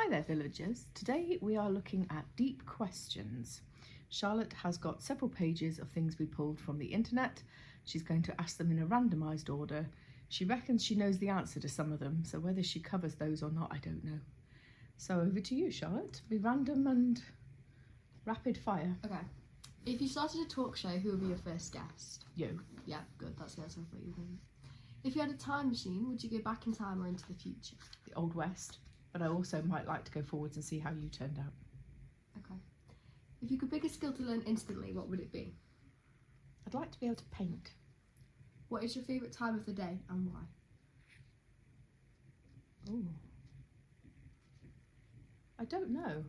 Hi there, villagers. Today we are looking at deep questions. Charlotte has got several pages of things we pulled from the internet. She's going to ask them in a randomised order. She reckons she knows the answer to some of them, so whether she covers those or not, I don't know. So over to you, Charlotte. Be random and rapid fire. Okay. If you started a talk show, who would be your first guest? You. Yeah, good. That's the answer I thought you were going. If you had a time machine, would you go back in time or into the future? The Old West. But I also might like to go forwards and see how you turned out. Okay. If you could pick a skill to learn instantly, what would it be? I'd like to be able to paint. What is your favourite time of the day and why? Ooh. I don't know.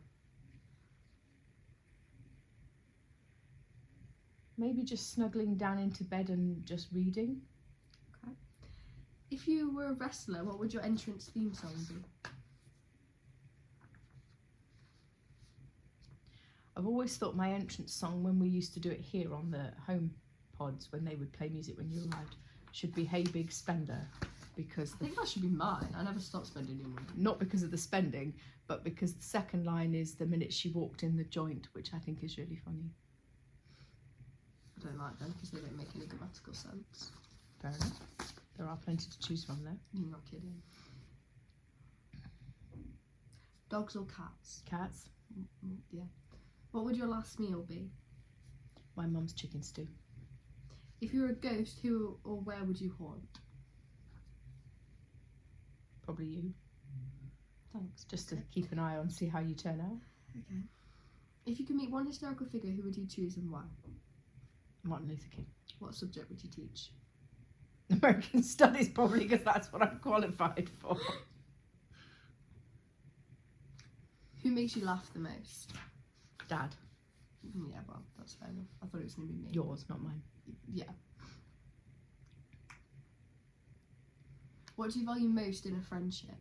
Maybe just snuggling down into bed and just reading. Okay. If you were a wrestler, what would your entrance theme song be? I've always thought my entrance song, when we used to do it here on the home pods, when they would play music when you arrived, should be Hey Big Spender, because I think that should be mine. I never stopped spending your money. not because of the spending, but because the second line is the minute she walked in the joint, which I think is really funny. I don't like them because they don't make any grammatical sense. Fair enough. There are plenty to choose from there. You're not kidding. Dogs or cats? Cats. Yeah. What would your last meal be? My mum's chicken stew. If you were a ghost, who or where would you haunt? Probably you. Thanks. Just to keep an eye on, see how you turn out. Okay. If you could meet one historical figure, who would you choose and why? Martin Luther King. What subject would you teach? American Studies, probably, because that's what I'm qualified for. Who makes you laugh the most? Dad. Yeah, well, that's fair enough. I thought it was going to be me. Yours, not mine. Yeah. What do you value most in a friendship?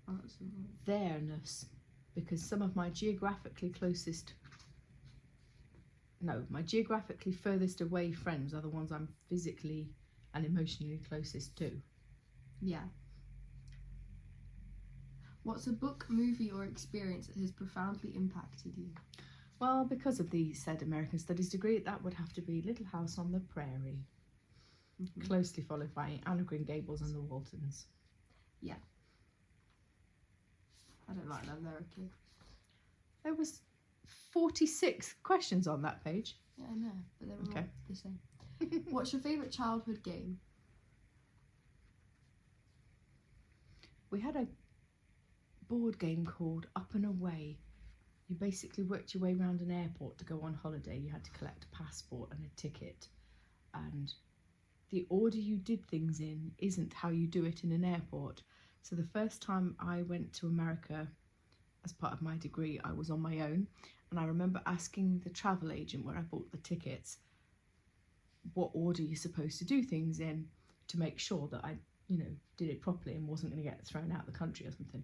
Oh, that's a... There-ness. Because some of my geographically furthest away friends are the ones I'm physically and emotionally closest to. Yeah. What's a book, movie or experience that has profoundly impacted you? Well, because of the said American Studies degree, that would have to be Little House on the Prairie. Mm-hmm. Closely followed by Anne of Green Gables and the Waltons. Yeah. I don't like them, they're a kid. There was 46 questions on that page. Yeah, I know, but they were Okay. all the same. What's your favourite childhood game? We had a board game called Up and Away. You basically worked your way around an airport to go on holiday. You had to collect a passport and a ticket. And the order you did things in isn't how you do it in an airport. So the first time I went to America as part of my degree, I was on my own. And I remember asking the travel agent where I bought the tickets what order you're supposed to do things in to make sure that I, did it properly and wasn't going to get thrown out of the country or something.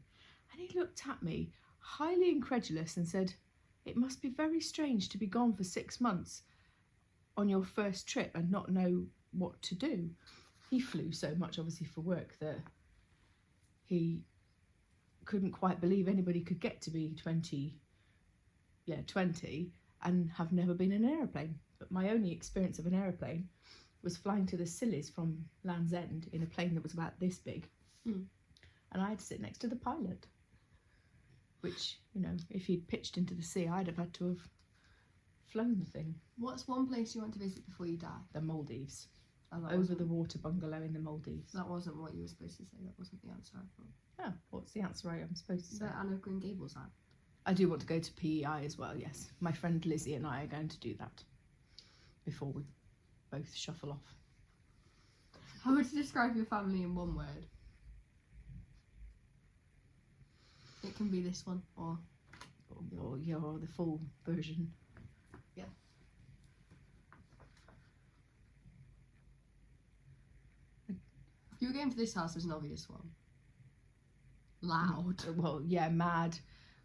And he looked at me, highly incredulous, and said, "It must be very strange to be gone for 6 months on your first trip and not know what to do." He flew so much, obviously, for work that he couldn't quite believe anybody could get to be 20 and have never been in an aeroplane. But my only experience of an aeroplane was flying to the Scillies from Land's End in a plane that was about this big. And I had to sit next to the pilot, which, if he'd pitched into the sea, I'd have had to have flown the thing. What's one place you want to visit before you die? The Maldives. Oh, Over the water bungalow in the Maldives. That wasn't what you were supposed to say. That wasn't the answer I thought. Oh, what's the answer I'm supposed to say? The Anne of Green Gables ad. I do want to go to PEI as well, yes. My friend Lizzie and I are going to do that before we both shuffle off. How would you describe your family in one word? It can be this one or Or the full version. Yeah. If you were going for this house, there's an obvious one. Loud. Well, yeah, mad,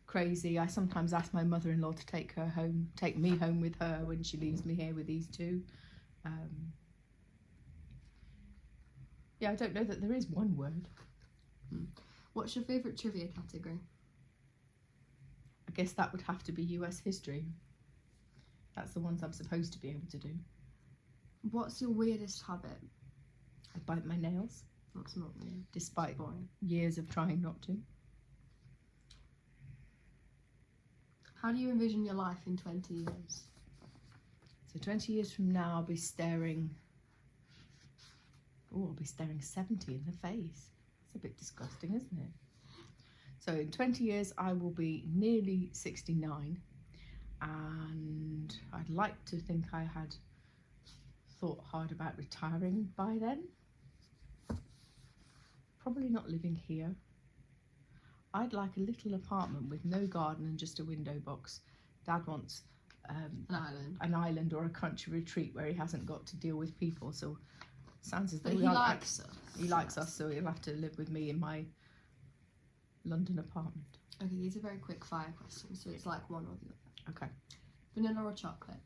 crazy. I sometimes ask my mother-in-law to take me home with her when she leaves me here with these two. Yeah, I don't know that there is one word. What's your favourite trivia category? I guess that would have to be US history. That's the ones I'm supposed to be able to do. What's your weirdest habit? I bite my nails, That's not weird. despite Boring. years of trying not to. How do you envision your life in 20 years? So 20 years from now, I'll be staring... Oh, I'll be staring 70 in the face. It's a bit disgusting, isn't it? So in 20 years, I will be nearly 69. And I'd like to think I had thought hard about retiring by then. Probably not living here. I'd like a little apartment with no garden and just a window box. Dad wants An island. or a country retreat where he hasn't got to deal with people. So sounds as though But he likes us. He likes us, so he'll have to live with me in my London apartment. Okay, these are very quick fire questions, so it's like one or the other. Okay. Vanilla or chocolate?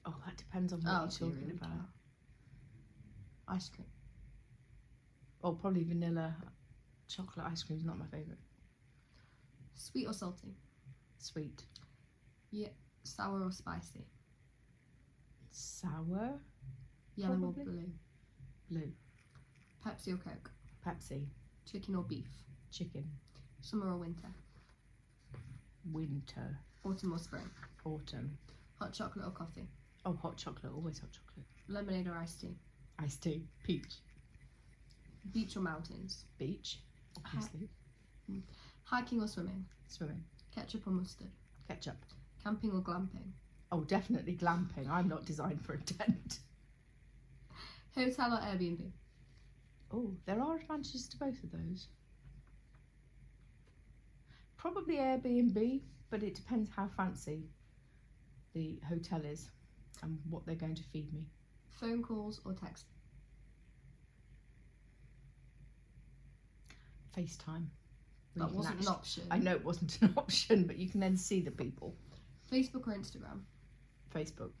Oh, that depends on what Oh, you're so you talking really about. care. Ice cream. Oh, probably vanilla. Chocolate ice cream is not my favourite. Sweet or salty? Sweet. Sour or spicy? Sour. Yellow Probably. or blue? Blue. Pepsi or Coke? Pepsi. Chicken or beef? Chicken. Summer or winter? Winter. Autumn or spring? Autumn. Hot chocolate or coffee? Oh, hot chocolate. Always hot chocolate. Lemonade or iced tea? Iced tea. Peach. Beach or mountains? Beach. Obviously. Hiking or swimming? Swimming. Ketchup or mustard? Ketchup. Camping or glamping? Oh, definitely glamping. I'm not designed for a tent. Hotel or Airbnb? Oh, there are advantages to both of those. Probably Airbnb, but it depends how fancy the hotel is and what they're going to feed me. Phone calls or text? FaceTime. where That you can wasn't an actually- option. I know it wasn't an option, but you can then see the people. Facebook or Instagram? Facebook,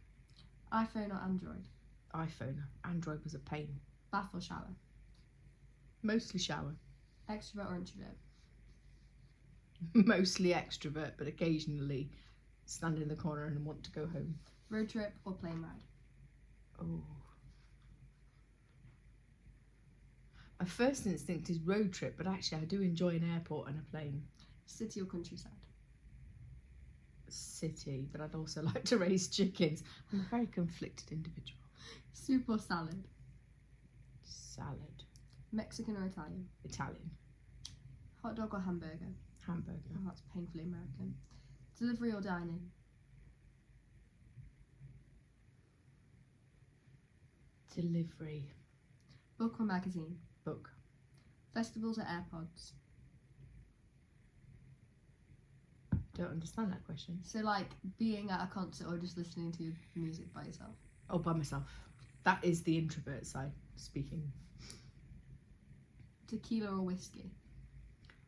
iPhone or Android? iPhone, Android was a pain. Bath or shower? Mostly shower. Extrovert or introvert? Mostly extrovert, but occasionally stand in the corner and want to go home. Road trip or plane ride? Oh. My first instinct is road trip, but actually I do enjoy an airport and a plane. City or countryside? City, but I'd also like to raise chickens. I'm a very conflicted individual. Soup or salad? Salad. Mexican or Italian? Italian. Hot dog or hamburger? Hamburger. Oh, that's painfully American. Delivery or dining? Delivery. Book or magazine? Book. Festivals or AirPods? Don't understand that question. So like being at a concert or just listening to music by yourself? Oh, by myself. That is the introvert side speaking. Tequila or whiskey?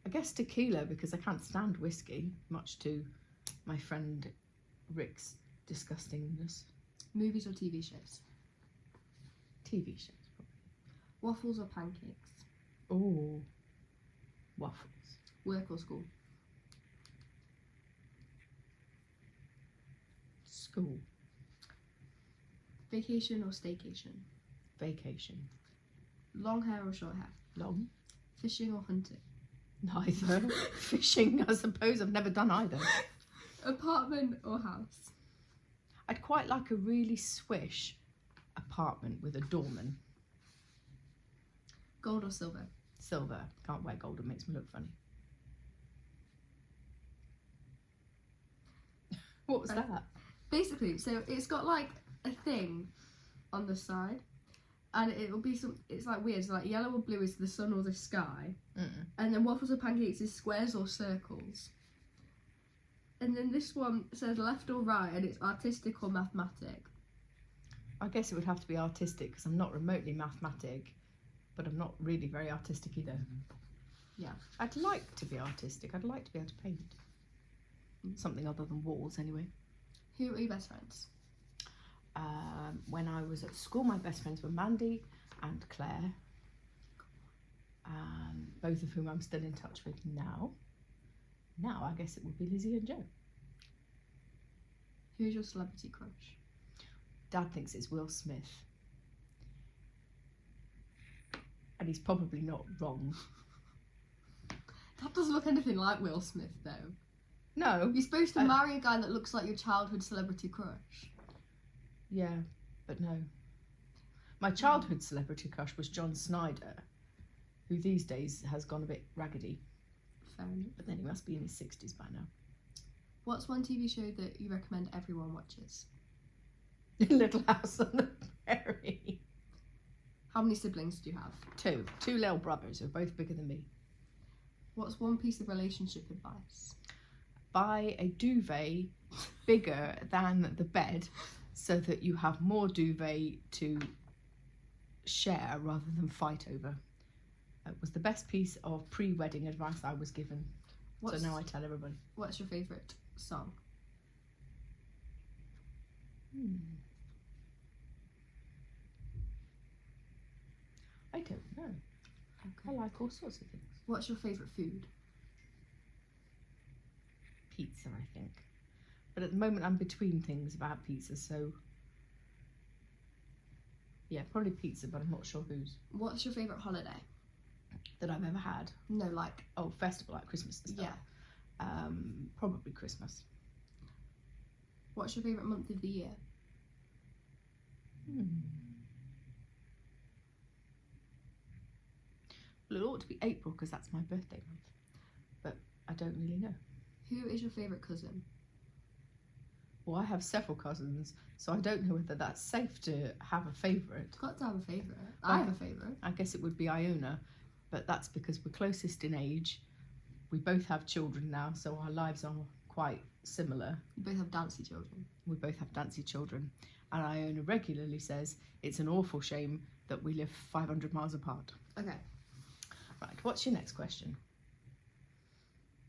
I guess tequila, because I can't stand whiskey, much to my friend Rick's disgustingness. Movies or TV shows? TV shows, Waffles or pancakes? probably. Oh, waffles. Work or school? School. Vacation or staycation? Vacation. Long hair or short hair? Long. Fishing or hunting? Neither. Fishing, I suppose. I've never done either. Apartment or house? I'd quite like a really swish apartment with a doorman. Gold or silver? Silver. Can't wear gold, it makes me look funny. What was that? Basically, so it's got like a thing on the side, and it'll be some. It's like weird. So like yellow or blue is the sun or the sky, and then waffles or pancakes is squares or circles. And then this one says left or right, and it's artistic or mathematic. I guess it would have to be artistic because I'm not remotely mathematic, but I'm not really very artistic either. Yeah. I'd like to be artistic. I'd like to be able to paint. Something other than walls, anyway. Who are your best friends? When I was at school, my best friends were Mandy and Claire, both of whom I'm still in touch with now. Now I guess it would be Lizzie and Joe. Who's your celebrity crush? Dad thinks it's Will Smith. And he's probably not wrong. That doesn't look anything like Will Smith, though. No. You're supposed to marry a guy that looks like your childhood celebrity crush. Yeah, but no. My childhood celebrity crush was John Snyder, who these days has gone a bit raggedy. Fair enough. But then he must be in his 60s by now. What's one TV show that you recommend everyone watches? Little House on the Prairie. How many siblings do you have? Two little brothers who are both bigger than me. What's one piece of relationship advice? Buy a duvet bigger than the bed so that you have more duvet to share rather than fight over. It was the best piece of pre-wedding advice I was given. So now I tell everybody. What's your favourite song? I don't know. Okay. I like all sorts of things. What's your favourite food? Pizza, I think. But at the moment I'm between things about pizza, so yeah, probably pizza, but I'm not sure whose. What's your favourite holiday? That I've ever had. No, like... Oh, festival, like Christmas and stuff. Yeah. Probably Christmas. What's your favourite month of the year? Well, it ought to be April because that's my birthday month. But I don't really know. Who is your favourite cousin? Well, I have several cousins, so I don't know whether that's safe to have a favourite. Got to have a favourite. I have a favourite. I guess it would be Iona, but that's because we're closest in age. We both have children now, so our lives are quite similar. You both have Dancy children. We both have Dancy children. And Iona regularly says it's an awful shame that we live 500 miles apart. Okay. Right, what's your next question?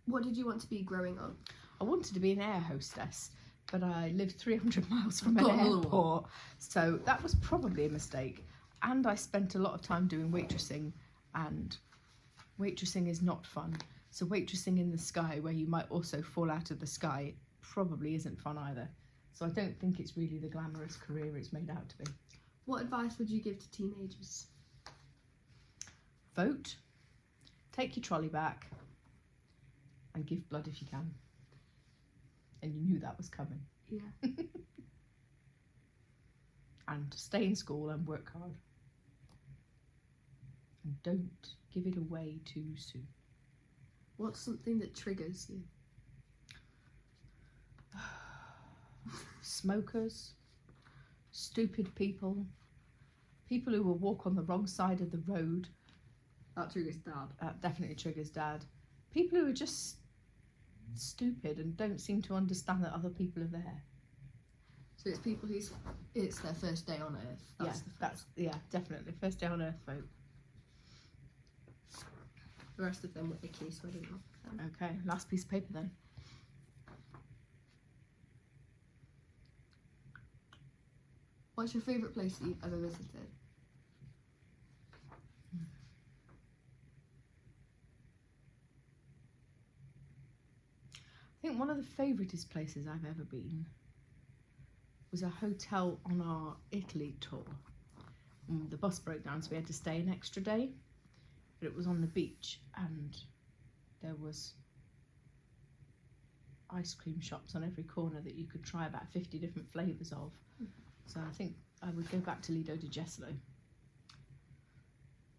What did you want to be growing up? I wanted to be an air hostess, but I lived 300 miles from an airport, so that was probably a mistake. And I spent a lot of time doing waitressing, and waitressing is not fun. So waitressing in the sky, where you might also fall out of the sky, probably isn't fun either. So I don't think it's really the glamorous career it's made out to be. What advice would you give to teenagers? Vote, take your trolley back, and give blood if you can. And you knew that was coming. Yeah. And stay in school and work hard. And don't give it away too soon. What's something that triggers you? Smokers, stupid people, people who will walk on the wrong side of the road. That triggers Dad. That definitely triggers Dad. People who are just stupid and don't seem to understand that other people are there. So it's people who's it's their first day on Earth. Definitely first day on Earth folk. The rest of them were icky, so I didn't like them. Okay, last piece of paper then. What's your favourite place that you've ever visited? I think one of the favouriteest places I've ever been was a hotel on our Italy tour. The bus broke down, so we had to stay an extra day. But it was on the beach, and there was ice cream shops on every corner that you could try about 50 different flavours of. So I think I would go back to Lido di Jesolo.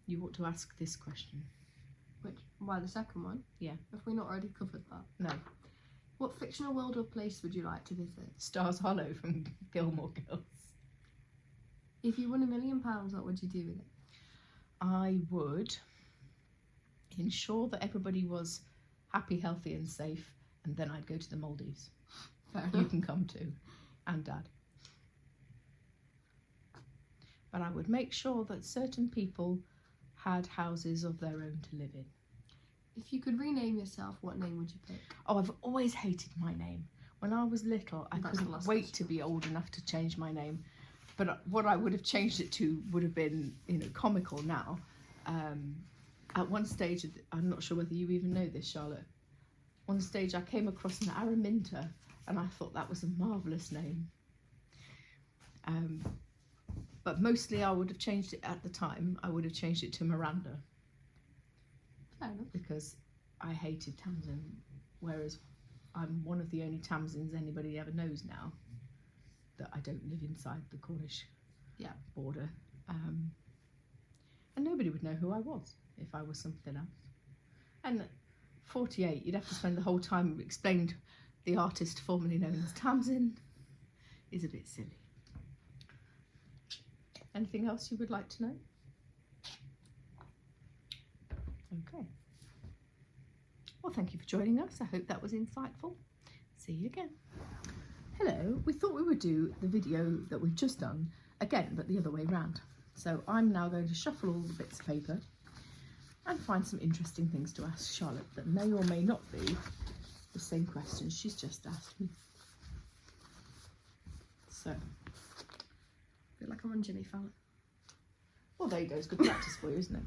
You ought to ask this question. Why the second one? Yeah. Have we not already covered that? No. What fictional world or place would you like to visit? Stars Hollow from Gilmore Girls. If you won £1 million, what would you do with it? I would ensure that everybody was happy, healthy and safe, and then I'd go to the Maldives. Fair You enough. can come too, and Dad. But I would make sure that certain people had houses of their own to live in. If you could rename yourself, what name would you pick? Oh, I've always hated my name. When I was little, I That's the couldn't last wait question. to be old enough to change my name. But what I would have changed it to would have been, comical now. At one stage, I'm not sure whether you even know this, Charlotte. One stage I came across an Araminta and I thought that was a marvellous name. But mostly I would have changed it at the time. I would have changed it to Miranda. Fair enough. Because I hated Tamsin, whereas I'm one of the only Tamsins anybody ever knows now that I don't live inside the Cornish border. And nobody would know who I was if I was something else. And 48, you'd have to spend the whole time explaining the artist formerly known as Tamsin is a bit silly. Anything else you would like to know? Okay. Well, thank you for joining us. I hope that was insightful. See you again. Hello. We thought we would do the video that we've just done again, but the other way round. So I'm now going to shuffle all the bits of paper and find some interesting things to ask Charlotte that may or may not be the same questions she's just asked me. So, I feel like I'm on Jimmy Fallon. well, there you go. It's good practice for you, isn't it?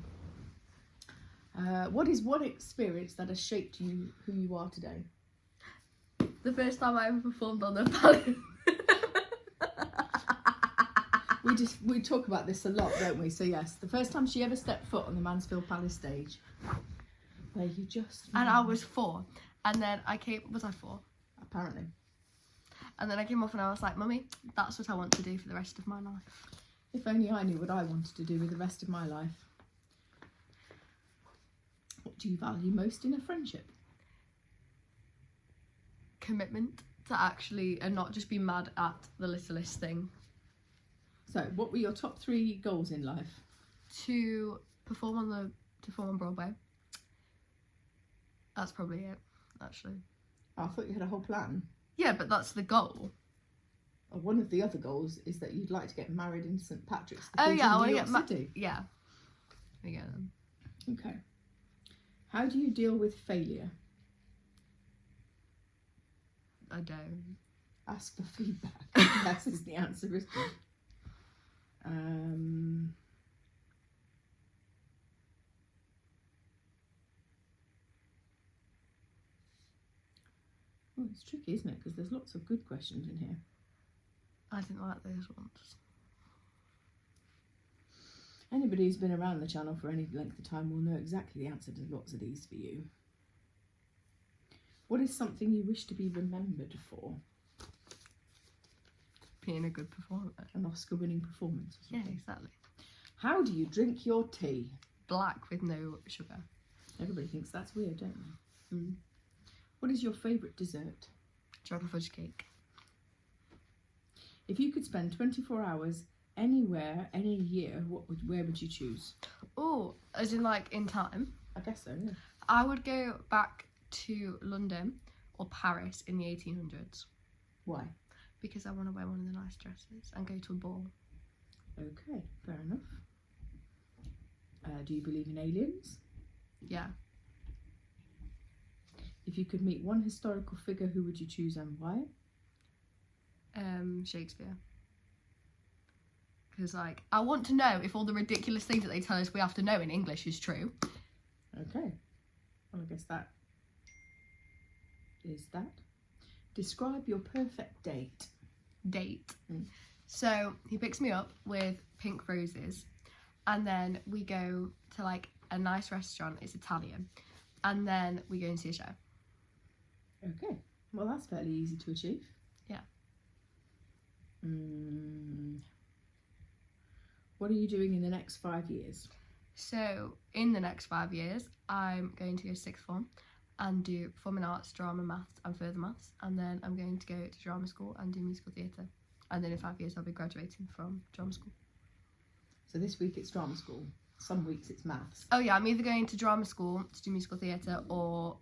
What is one experience that has shaped you who you are today? The first time I ever performed on the Palace. We talk about this a lot, don't we? So yes, the first time she ever stepped foot on the Mansfield Palace stage, where you just... And I was 4. And then was I 4? Apparently. And then I came off and I was like, Mummy, that's what I want to do for the rest of my life. If only I knew what I wanted to do with the rest of my life. What do you value most in a friendship? Commitment to actually, and not just be mad at the littlest thing. So, what were your top 3 goals in life? To perform on Broadway. That's probably it, actually. Oh, I thought you had a whole plan. Yeah, but that's the goal. One of the other goals is that you'd like to get married in St Patrick's Oh Cathedral yeah, I want in to New get York City. Yeah. There you go then. Okay. How do you deal with failure? I don't. Ask for feedback. That is the answer, isn't it? Oh, it's tricky, isn't it? Because there's lots of good questions in here. I didn't like those ones. Anybody who's been around the channel for any length of time will know exactly the answer to lots of these for you. What is something you wish to be remembered for? Being a good performer. An Oscar-winning performance. Or Yeah, something. exactly. How do you drink your tea? Black with no sugar. Everybody thinks that's weird, don't they? Mm. What is your favourite dessert? Chocolate fudge cake. If you could spend 24 hours anywhere, any year, where would you choose? Oh, as in like in time? I guess so, yeah. I would go back to London or Paris in the 1800s. Why? Because I want to wear one of the nice dresses and go to a ball. Okay, fair enough. Do you believe in aliens? Yeah. If you could meet one historical figure, who would you choose and why? Shakespeare. Because, like, I want to know if all the ridiculous things that they tell us we have to know in English is true. Okay. Well, I guess that is that. Describe your perfect date. Date. So, he picks me up with pink roses. And then we go to, like, a nice restaurant. It's Italian. And then we go and see a show. Okay. Well, that's fairly easy to achieve. Yeah. What are you doing in the next 5 years? So, in the next 5 years, I'm going to go sixth form and do performing arts, drama, maths and further maths. And then I'm going to go to drama school and do musical theatre. And then in 5 years, I'll be graduating from drama school. So this week it's drama school. Some weeks it's maths. Oh yeah, I'm either going to drama school to do musical theatre or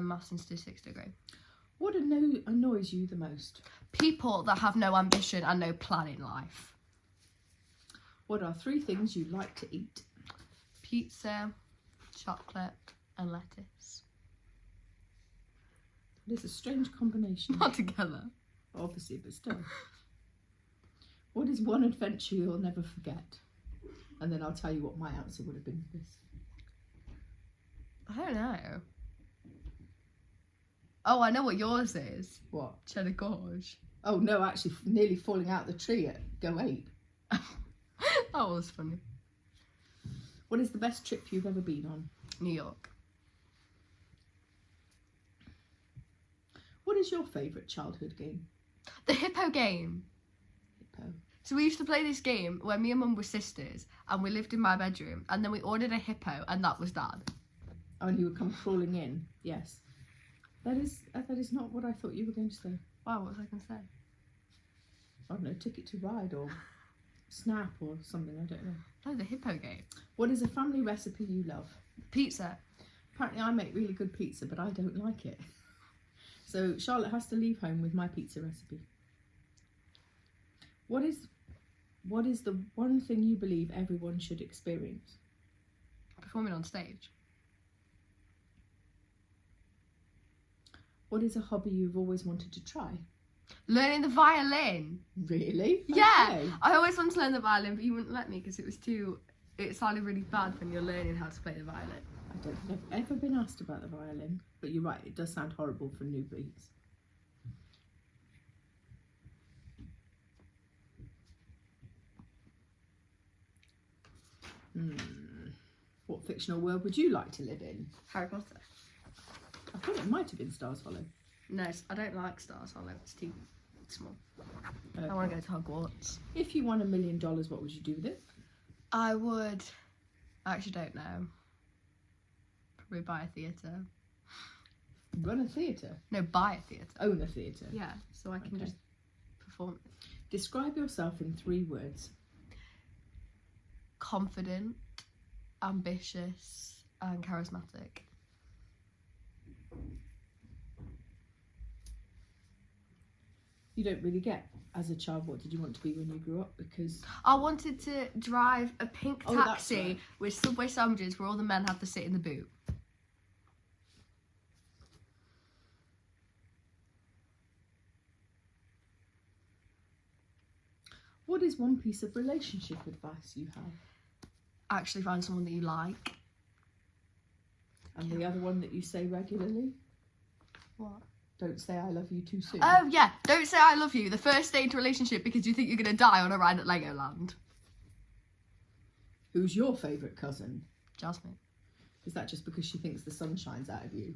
maths and statistics degree. What annoys you the most? People that have no ambition and no plan in life. What are 3 things you like to eat? Pizza, chocolate and lettuce. It's a strange combination. Not together. Obviously, but still. What is one adventure you'll never forget? And then I'll tell you what my answer would have been for this. I don't know. Oh, I know what yours is. What? Cheddar Gorge. Oh no, actually, nearly falling out the tree at Go 8. That was funny. What is the best trip you've ever been on? New York. What is your favourite childhood game? The Hippo game. Hippo. So we used to play this game when me and Mum were sisters and we lived in my bedroom and then we ordered a hippo and that was Dad. Oh, and he would come crawling in. Yes. That is not what I thought you were going to say. Wow, what was I going to say? I don't know, Ticket to Ride or Snap or something, I don't know. No, the Hippo game. What is a family recipe you love? Pizza. Apparently I make really good pizza, but I don't like it. So Charlotte has to leave home with my pizza recipe. What is the one thing you believe everyone should experience? Performing on stage. What is a hobby you've always wanted to try? Learning the violin. Really? Yeah. Okay. I always wanted to learn the violin, but you wouldn't let me because it sounded really bad when you're learning how to play the violin. I don't think I've ever been asked about the violin, but you're right, it does sound horrible for newbies. What fictional world would you like to live in? Harry Potter. I thought it might have been Stars Hollow. No, I don't like Stars Hollow. It's too small. Okay. I want to go to Hogwarts. If you won $1 million, what would you do with it? I would. I actually don't know. Probably buy a theatre. Run a theatre? No, buy a theatre. Own a theatre? Yeah, so I can Okay. just perform. Describe yourself in 3 words. Confident, ambitious, and charismatic. You don't really get, as a child, what did you want to be when you grew up? Because I wanted to drive a pink Oh, that's taxi right. with Subway sandwiches where all the men have to sit in the boot. what is one piece of relationship advice you have? Actually find someone that you like. And the other one that you say regularly? What? Don't say I love you too soon. Oh yeah, don't say I love you the first day into a relationship because you think you're going to die on a ride at Legoland. Who's your favourite cousin? Jasmine. Is that just because she thinks the sun shines out of you?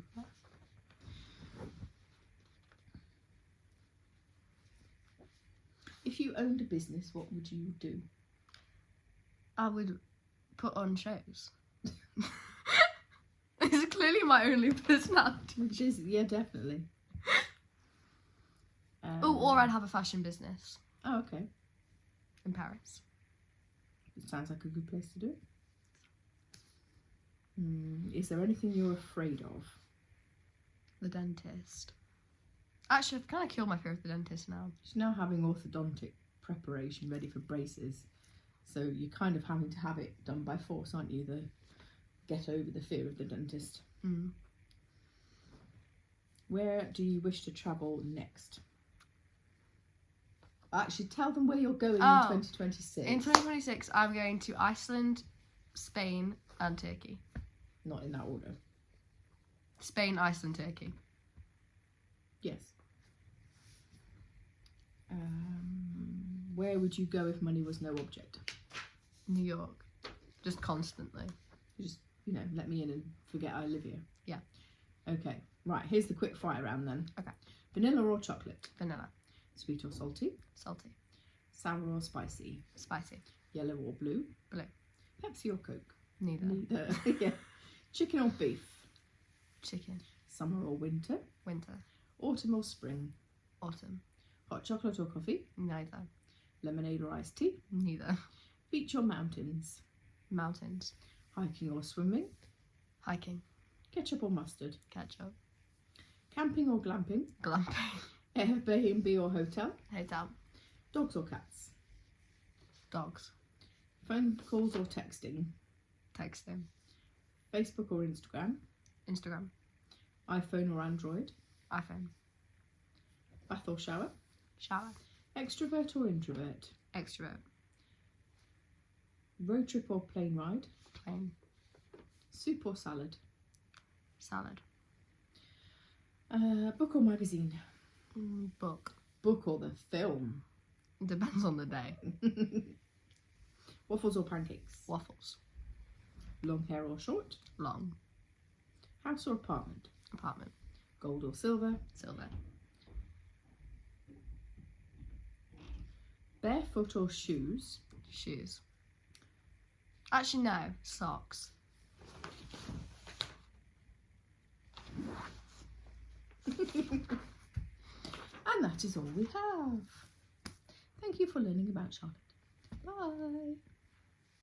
If you owned a business, what would you do? I would put on shows. It's clearly my only personality. Which is, yeah, definitely. Oh, or I'd have a fashion business Oh, okay. in Paris. It sounds like a good place to do it. Is there anything you're afraid of? The dentist. Actually, I've kind of killed my fear of the dentist now. She's now having orthodontic preparation ready for braces. So you're kind of having to have it done by force, aren't you? The get over the fear of the dentist. Mm. Where do you wish to travel next? Actually, tell them where you're going in Oh. 2026. In 2026, I'm going to Iceland, Spain, and Turkey. Not in that order. Spain, Iceland, Turkey. Yes. Where would you go if money was no object? New York. Just constantly. You just, let me in and forget I live here. Yeah. Okay. Right, here's the quick fire round then. Okay. Vanilla or chocolate? Vanilla. Sweet or salty? Salty. Sour or spicy? Spicy. Yellow or blue? Blue. Pepsi or Coke? Neither. Neither. Yeah. Chicken or beef? Chicken. Summer or winter? Winter. Autumn or spring? Autumn. Hot chocolate or coffee? Neither. Lemonade or iced tea? Neither. Beach or mountains? Mountains. Hiking or swimming? Hiking. Ketchup or mustard? Ketchup. Camping or glamping? Glamping. Airbnb or hotel? Hotel. Dogs or cats? Dogs. Phone calls or texting? Texting. Facebook or Instagram? Instagram. iPhone or Android? iPhone. Bath or shower? Shower. Extrovert or introvert? Extrovert. Road trip or plane ride? Plane. Soup or salad? Salad. Book or magazine? Book. Book or the film? Depends on the day. Waffles or pancakes? Waffles. Long hair or short? Long. House or apartment? Apartment. Gold or silver? Silver. Barefoot or shoes? Shoes. Actually, no. Socks. And that is all we have. Thank you for learning about Charlotte. Bye.